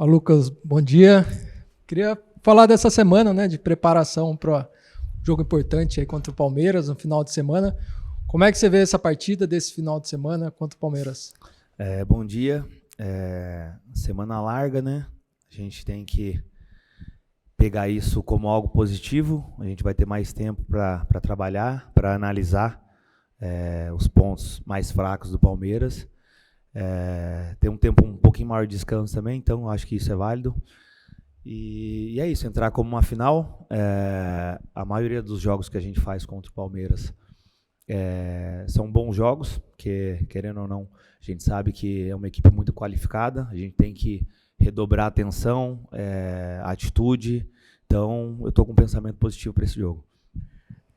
Fala, Lucas, bom dia. Queria falar dessa semana, né, de preparação para um jogo importante aí contra o Palmeiras no final de semana. Como é que você vê essa partida desse final de semana contra o Palmeiras? Bom dia. Semana larga, né? A gente tem que pegar isso como algo positivo. A gente vai ter mais tempo para trabalhar, para analisar os pontos mais fracos do Palmeiras. Tem um tempo um pouquinho maior de descanso também, então acho que isso é válido. E é isso, entrar como uma final. A maioria dos jogos que a gente faz contra o Palmeiras são bons jogos, que, querendo ou não, a gente sabe que é uma equipe muito qualificada, a gente tem que redobrar a atenção, a atitude. Então, eu estou com um pensamento positivo para esse jogo.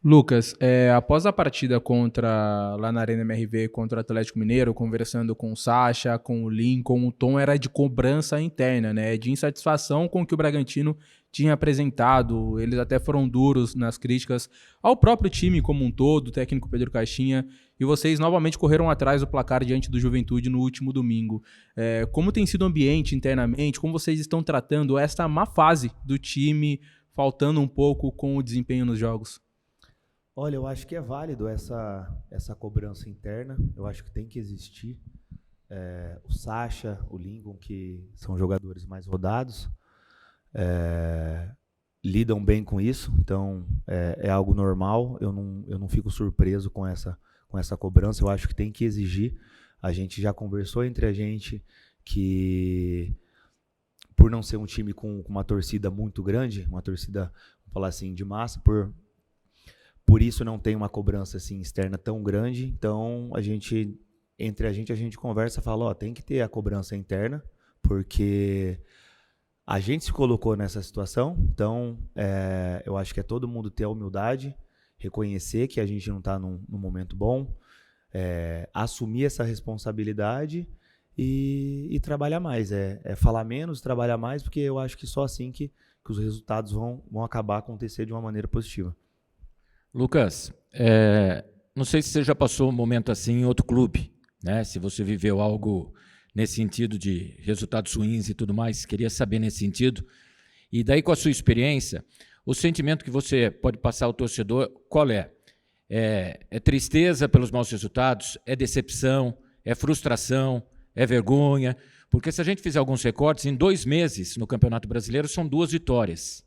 Lucas, após a partida lá na Arena MRV contra o Atlético Mineiro, conversando com o Sacha, com o Lincoln, o tom era de cobrança interna, né? De insatisfação com o que o Bragantino tinha apresentado. Eles até foram duros nas críticas ao próprio time como um todo, o técnico Pedro Caixinha, e vocês novamente correram atrás do placar diante do Juventude no último domingo. Como tem sido o ambiente internamente? Como vocês estão tratando esta má fase do time, faltando um pouco com o desempenho nos jogos? Olha, eu acho que é válido essa cobrança interna, eu acho que tem que existir. O Sacha, o Lincoln, que são jogadores mais rodados, lidam bem com isso, então é algo normal, eu não fico surpreso com essa cobrança, eu acho que tem que exigir. A gente já conversou entre a gente que, por não ser um time com uma torcida muito grande, uma torcida, vamos falar assim, de massa, por isso não tem uma cobrança assim externa tão grande. Então entre a gente conversa e fala, tem que ter a cobrança interna, porque a gente se colocou nessa situação. Então eu acho que é todo mundo ter a humildade, reconhecer que a gente não está num momento bom, assumir essa responsabilidade e trabalhar mais. Falar menos, trabalhar mais, porque eu acho que só assim que os resultados vão acabar acontecer de uma maneira positiva. Lucas, não sei se você já passou um momento assim em outro clube, né? Se você viveu algo nesse sentido de resultados ruins e tudo mais, queria saber nesse sentido. E daí, com a sua experiência, o sentimento que você pode passar ao torcedor, qual é? É tristeza pelos maus resultados? É decepção? É frustração? É vergonha? Porque se a gente fizer alguns recortes, em 2 meses no Campeonato Brasileiro são 2 vitórias.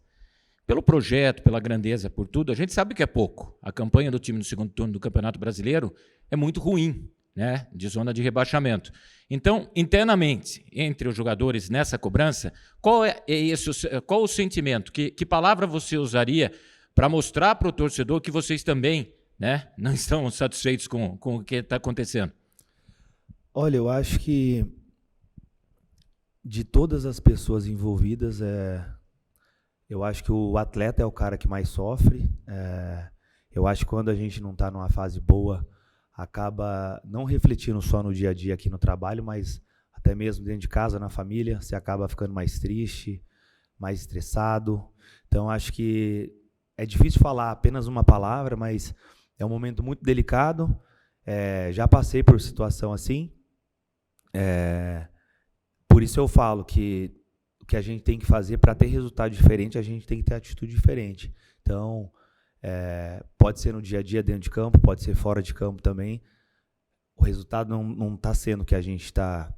Pelo projeto, pela grandeza, por tudo, a gente sabe que é pouco. A campanha do time no segundo turno do Campeonato Brasileiro é muito ruim, né? De zona de rebaixamento. Então, internamente, entre os jogadores nessa cobrança, qual o sentimento? Que palavra você usaria para mostrar para o torcedor que vocês também, né, não estão satisfeitos com o que está acontecendo? Olha, eu acho que de todas as pessoas envolvidas, eu acho que o atleta é o cara que mais sofre. Eu acho que quando a gente não está numa fase boa, acaba não refletindo só no dia a dia aqui no trabalho, mas até mesmo dentro de casa, na família, você acaba ficando mais triste, mais estressado. Então, acho que é difícil falar apenas uma palavra, mas é um momento muito delicado. Já passei por situação assim. Por isso eu falo que o que a gente tem que fazer para ter resultado diferente, a gente tem que ter atitude diferente. Então, pode ser no dia a dia dentro de campo, pode ser fora de campo também. O resultado não está sendo o que a gente está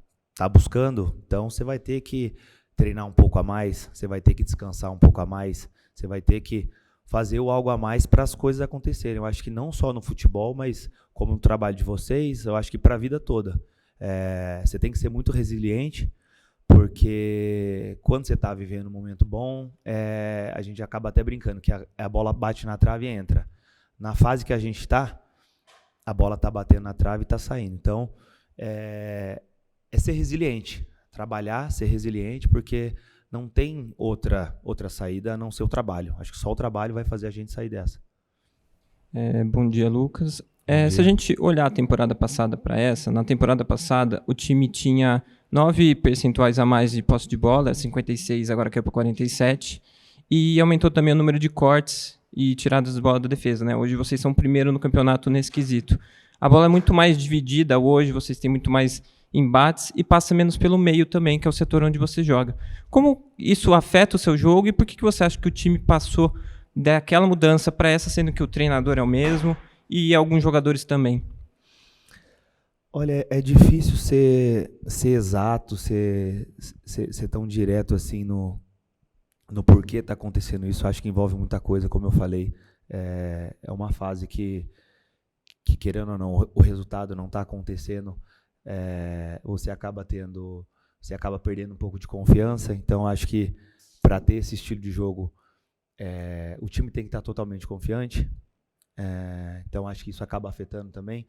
buscando, então você vai ter que treinar um pouco a mais, você vai ter que descansar um pouco a mais, você vai ter que fazer algo a mais para as coisas acontecerem. Eu acho que não só no futebol, mas como no trabalho de vocês, eu acho que para a vida toda. Você tem que ser muito resiliente, porque quando você está vivendo um momento bom, a gente acaba até brincando que a bola bate na trave e entra. Na fase que a gente está, a bola está batendo na trave e está saindo. Então, é ser resiliente, trabalhar, ser resiliente, porque não tem outra saída a não ser o trabalho. Acho que só o trabalho vai fazer a gente sair dessa. Bom dia, Lucas. Se a gente olhar a temporada passada para essa, na temporada passada o time tinha 9 percentuais a mais de posse de bola, 56, agora caiu para 47, e aumentou também o número de cortes e tiradas de bola da defesa, né? Hoje vocês são primeiro no campeonato nesse quesito. A bola é muito mais dividida hoje, vocês têm muito mais embates e passa menos pelo meio também, que é o setor onde você joga. Como isso afeta o seu jogo e por que você acha que o time passou daquela mudança para essa, sendo que o treinador é o mesmo e alguns jogadores também? Olha, é difícil ser exato, ser tão direto assim no porquê está acontecendo isso. Acho que envolve muita coisa, como eu falei. É uma fase que querendo ou não, o resultado não está acontecendo, você acaba perdendo um pouco de confiança. Então, acho que para ter esse estilo de jogo, o time tem que estar totalmente confiante. Então, acho que isso acaba afetando também.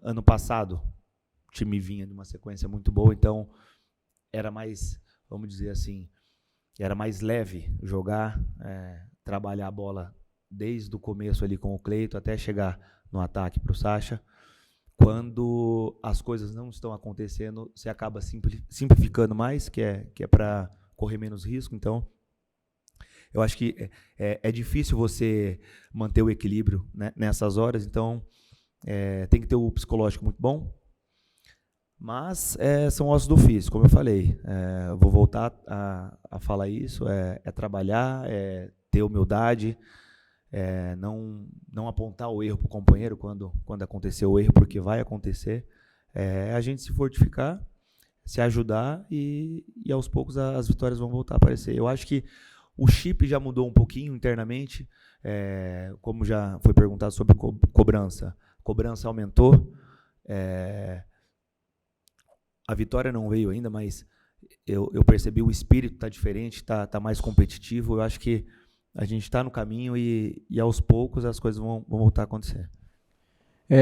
Ano passado, o time vinha de uma sequência muito boa, então era mais, vamos dizer assim, era mais leve jogar, trabalhar a bola desde o começo ali com o Cleito até chegar no ataque para o Sacha. Quando as coisas não estão acontecendo, você acaba simplificando mais, que é para correr menos risco. Então, eu acho que é difícil você manter o equilíbrio, né, nessas horas. Então, tem que ter o psicológico muito bom. Mas são ossos do ofício, como eu falei. Vou voltar a falar isso. É trabalhar, ter humildade, não apontar o erro para o companheiro quando acontecer o erro, porque vai acontecer. A gente se fortificar, se ajudar e aos poucos as vitórias vão voltar a aparecer. Eu acho que o chip já mudou um pouquinho internamente, como já foi perguntado sobre cobrança. A cobrança aumentou. A vitória não veio ainda, mas eu percebi o espírito está diferente, está mais competitivo. Eu acho que a gente está no caminho e aos poucos as coisas vão voltar a acontecer.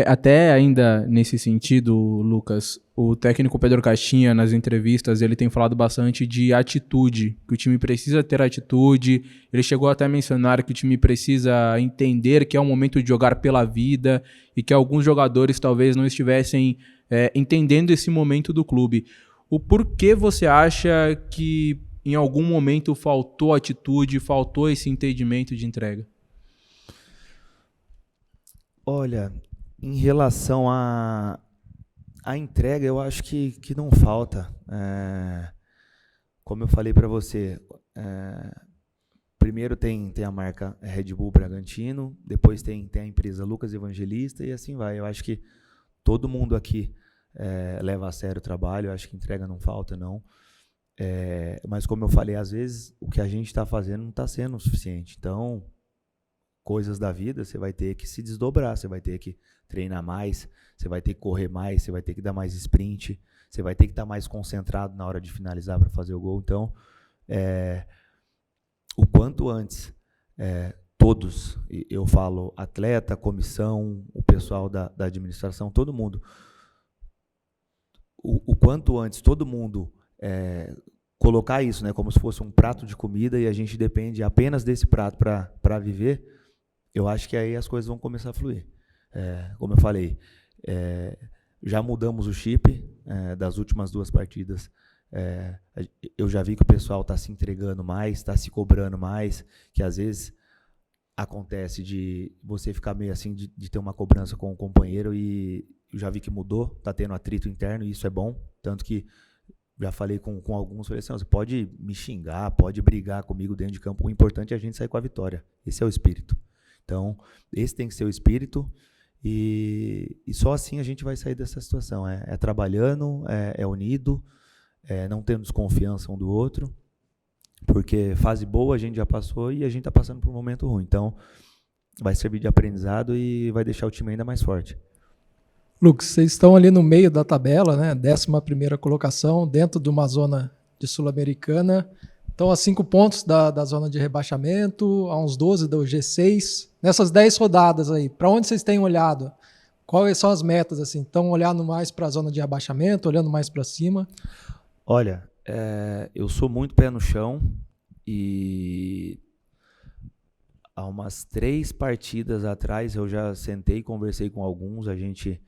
Até ainda nesse sentido, Lucas, o técnico Pedro Caixinha, nas entrevistas, ele tem falado bastante de atitude, que o time precisa ter atitude. Ele chegou até a mencionar que o time precisa entender que é um momento de jogar pela vida e que alguns jogadores talvez não estivessem entendendo esse momento do clube. O porquê você acha que em algum momento faltou atitude, faltou esse entendimento de entrega? Olha, em relação à entrega, eu acho que não falta. Como eu falei para você, primeiro tem a marca Red Bull Bragantino, depois tem a empresa Lucas Evangelista e assim vai. Eu acho que todo mundo aqui leva a sério o trabalho, eu acho que entrega não falta, não. Mas como eu falei, às vezes o que a gente está fazendo não está sendo o suficiente. Então, coisas da vida, você vai ter que se desdobrar, você vai ter que treinar mais, você vai ter que correr mais, você vai ter que dar mais sprint, você vai ter que estar mais concentrado na hora de finalizar para fazer o gol. Então, o quanto antes, todos, eu falo atleta, comissão, o pessoal da administração, todo mundo, o quanto antes todo mundo colocar isso, né, como se fosse um prato de comida e a gente depende apenas desse prato para viver, eu acho que aí as coisas vão começar a fluir. Como eu falei, já mudamos o chip das últimas 2 partidas. Eu já vi que o pessoal está se entregando mais, está se cobrando mais, que às vezes acontece de você ficar meio assim de ter uma cobrança com o companheiro e eu já vi que mudou, está tendo atrito interno e isso é bom, tanto que já falei com alguns, falei assim, você pode me xingar, pode brigar comigo dentro de campo, o importante é a gente sair com a vitória, esse é o espírito. Então, esse tem que ser o espírito e só assim a gente vai sair dessa situação, trabalhando, unido, não tendo desconfiança um do outro, porque fase boa a gente já passou e a gente está passando por um momento ruim, então vai servir de aprendizado e vai deixar o time ainda mais forte. Lucas, vocês estão ali no meio da tabela, né? 11ª colocação, dentro de uma zona de Sul-Americana. Estão a 5 pontos da zona de rebaixamento, a uns 12 do G6. Nessas 10 rodadas aí, para onde vocês têm olhado? Quais são as metas? Assim? Estão olhando mais para a zona de rebaixamento, olhando mais para cima? Olha, eu sou muito pé no chão e há umas 3 partidas atrás eu já sentei e conversei com alguns, a gente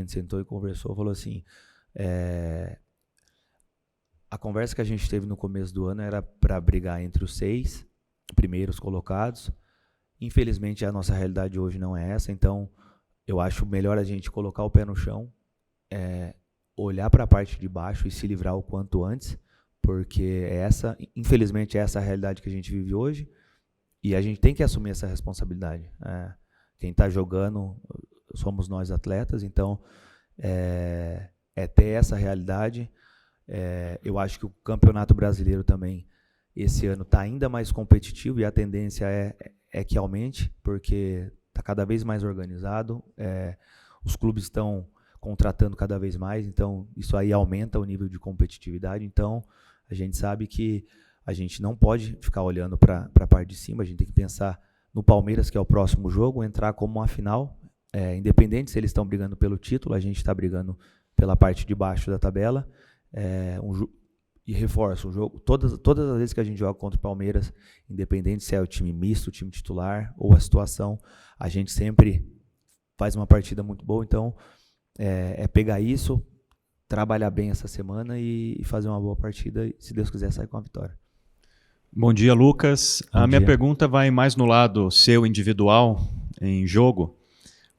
sentou e conversou, falou assim, a conversa que a gente teve no começo do ano era para brigar entre os 6 primeiros colocados. Infelizmente a nossa realidade hoje não é essa, então eu acho melhor a gente colocar o pé no chão, olhar para a parte de baixo e se livrar o quanto antes, porque infelizmente, essa é a realidade que a gente vive hoje, e a gente tem que assumir essa responsabilidade. Quem está jogando somos nós atletas, então é ter essa realidade. Eu acho que o Campeonato Brasileiro também, esse ano, está ainda mais competitivo, e a tendência é que aumente, porque está cada vez mais organizado, os clubes estão contratando cada vez mais, então isso aí aumenta o nível de competitividade. Então a gente sabe que a gente não pode ficar olhando para a parte de cima, a gente tem que pensar no Palmeiras, que é o próximo jogo, entrar como uma final, independente se eles estão brigando pelo título, a gente está brigando pela parte de baixo da tabela. E reforço, o jogo, todas as vezes que a gente joga contra o Palmeiras, independente se é o time misto, o time titular ou a situação, a gente sempre faz uma partida muito boa. Então pegar isso, trabalhar bem essa semana e fazer uma boa partida, e, se Deus quiser, sair com a vitória. Bom dia, Lucas. Bom minha dia. pergunta vai mais no lado seu individual em jogo,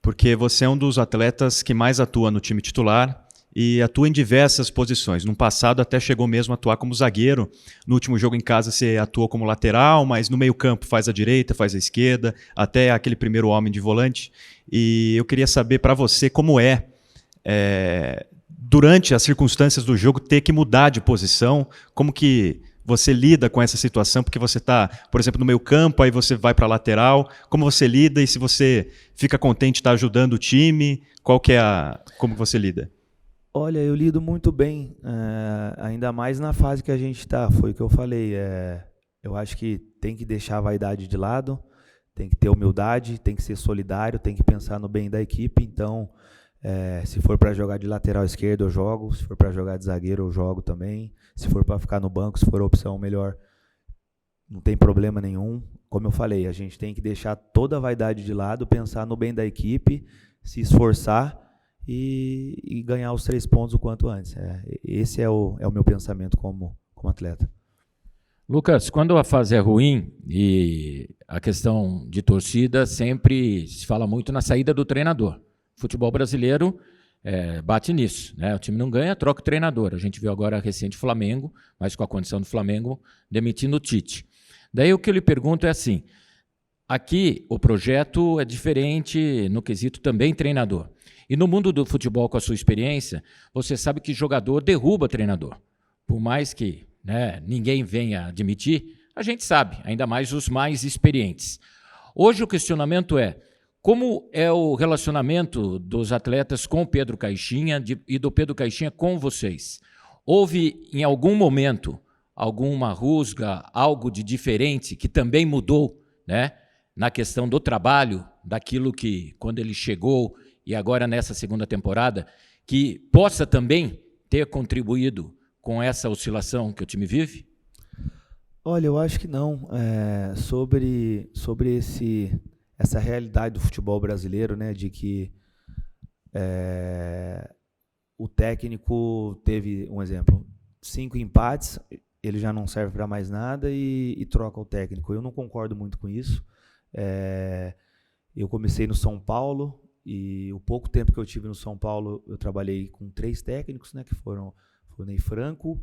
porque você é um dos atletas que mais atua no time titular e atua em diversas posições. No passado até chegou mesmo a atuar como zagueiro. No último jogo em casa você atuou como lateral, mas no meio-campo faz a direita, faz a esquerda, até aquele primeiro homem de volante. E eu queria saber para você como durante as circunstâncias do jogo, ter que mudar de posição, como que você lida com essa situação, porque você está, por exemplo, no meio-campo, aí você vai para a lateral, como você lida e se você fica contente de estar ajudando o time, como você lida? Olha, eu lido muito bem, ainda mais na fase que a gente está, foi o que eu falei. Eu acho que tem que deixar a vaidade de lado, tem que ter humildade, tem que ser solidário, tem que pensar no bem da equipe. Então, se for para jogar de lateral esquerdo, eu jogo, se for para jogar de zagueiro, eu jogo também, se for para ficar no banco, se for a opção melhor, não tem problema nenhum. Como eu falei, a gente tem que deixar toda a vaidade de lado, pensar no bem da equipe, se esforçar e ganhar os 3 pontos o quanto antes. Esse é o meu pensamento como atleta. Lucas, quando a fase é ruim e a questão de torcida, sempre se fala muito na saída do treinador. O futebol brasileiro bate nisso, né? O time não ganha, troca o treinador. A gente viu agora recente o Flamengo, mas com a condição do Flamengo, demitindo o Tite. Daí o que eu lhe pergunto é assim, aqui o projeto é diferente no quesito também treinador. E no mundo do futebol, com a sua experiência, você sabe que jogador derruba treinador. Por mais que ninguém venha admitir, a gente sabe, ainda mais os mais experientes. Hoje o questionamento é, como é o relacionamento dos atletas com o Pedro Caixinha e do Pedro Caixinha com vocês? Houve, em algum momento, alguma rusga, algo de diferente que também mudou, né, na questão do trabalho, daquilo que, quando ele chegou e agora nessa segunda temporada, que possa também ter contribuído com essa oscilação que o time vive? Olha, eu acho que não. Sobre essa realidade do futebol brasileiro, né, de que o técnico teve, um exemplo, 5 empates, ele já não serve para mais nada e troca o técnico. Eu não concordo muito com isso. Eu comecei no São Paulo e o pouco tempo que eu tive no São Paulo, eu trabalhei com 3 técnicos, né, que foram o Ney Franco,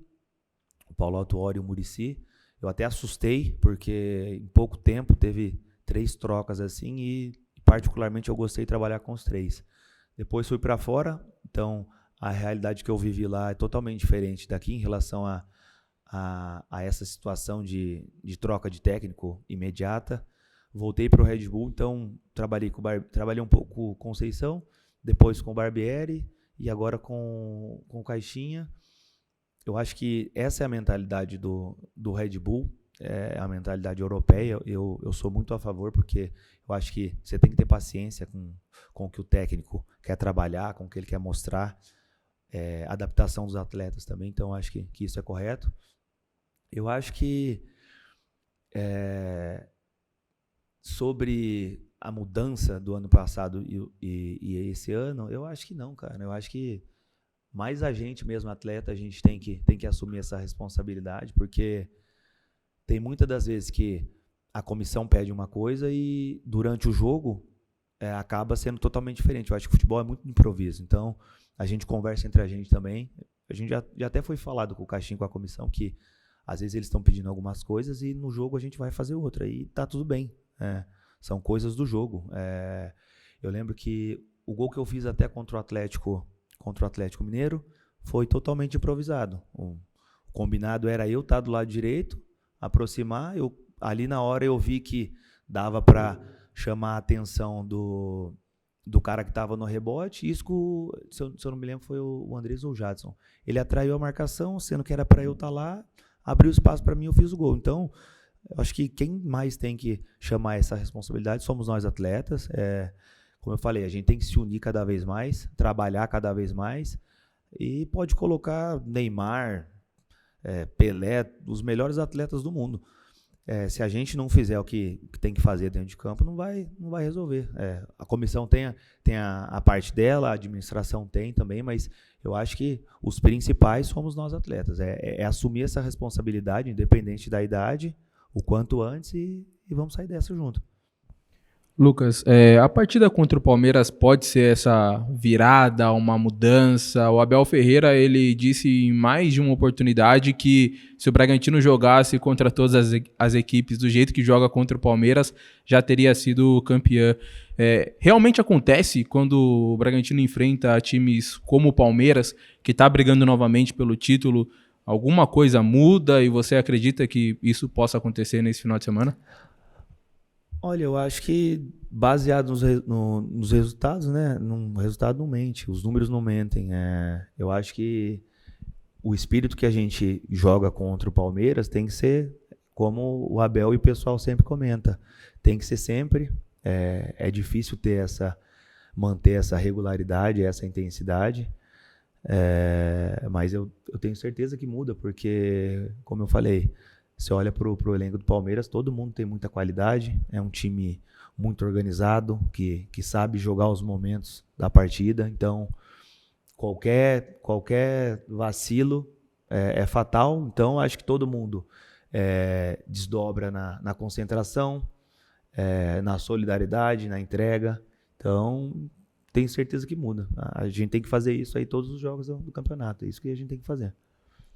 o Paulo Autuori e o Muricy. Eu até assustei, porque em pouco tempo teve 3 trocas assim e particularmente eu gostei de trabalhar com os 3. Depois fui para fora, então a realidade que eu vivi lá é totalmente diferente daqui em relação a essa situação de troca de técnico imediata. Voltei para o Red Bull, então trabalhei um pouco com o Conceição, depois com o Barbieri e agora com o Caixinha. Eu acho que essa é a mentalidade do Red Bull, é a mentalidade europeia. Eu sou muito a favor, porque eu acho que você tem que ter paciência com o que o técnico quer trabalhar, com o que ele quer mostrar, adaptação dos atletas também, então eu acho que isso é correto. Eu acho que sobre a mudança do ano passado e esse ano, eu acho que não, cara. Eu acho que mais a gente mesmo, atleta, a gente tem que assumir essa responsabilidade, porque tem muitas das vezes que a comissão pede uma coisa e durante o jogo acaba sendo totalmente diferente. Eu acho que o futebol é muito improviso, então a gente conversa entre a gente também. A gente já até foi falado com o Caixinho, com a comissão, que às vezes eles estão pedindo algumas coisas e no jogo a gente vai fazer outra. E tá tudo bem. São coisas do jogo. Eu lembro que o gol que eu fiz até contra o Atlético Mineiro foi totalmente improvisado. O combinado era eu estar do lado direito, aproximar. Ali na hora eu vi que dava para chamar a atenção do cara que estava no rebote. Isso, se eu não me lembro, foi o Andrés ou o Jadson. Ele atraiu a marcação, sendo que era para eu estar lá, abriu espaço para mim, eu fiz o gol. Então, eu acho que quem mais tem que chamar essa responsabilidade somos nós atletas. Como eu falei, a gente tem que se unir cada vez mais, trabalhar cada vez mais, e pode colocar Neymar, Pelé, os melhores atletas do mundo. Se a gente não fizer o que tem que fazer dentro de campo, não vai resolver. A comissão tem a parte dela, a administração tem também, mas eu acho que os principais somos nós atletas. Assumir essa responsabilidade, independente da idade, o quanto antes, e vamos sair dessa junto. Lucas, a partida contra o Palmeiras pode ser essa virada, uma mudança? O Abel Ferreira, ele disse em mais de uma oportunidade que se o Bragantino jogasse contra todas as equipes do jeito que joga contra o Palmeiras, já teria sido campeão. Realmente acontece quando o Bragantino enfrenta times como o Palmeiras, que está brigando novamente pelo título, alguma coisa muda e você acredita que isso possa acontecer nesse final de semana? Olha, eu acho que baseado nos resultados, né? O resultado não mente, os números não mentem. Eu acho que o espírito que a gente joga contra o Palmeiras tem que ser, como o Abel e o pessoal sempre comenta, tem que ser sempre. É difícil manter essa regularidade, essa intensidade, mas eu tenho certeza que muda, porque, como eu falei, você olha para o elenco do Palmeiras, todo mundo tem muita qualidade, é um time muito organizado, que sabe jogar os momentos da partida, então qualquer vacilo é fatal. Então acho que todo mundo desdobra na concentração, na solidariedade, na entrega. Então tenho certeza que muda. A gente tem que fazer isso aí todos os jogos do campeonato, é isso que a gente tem que fazer.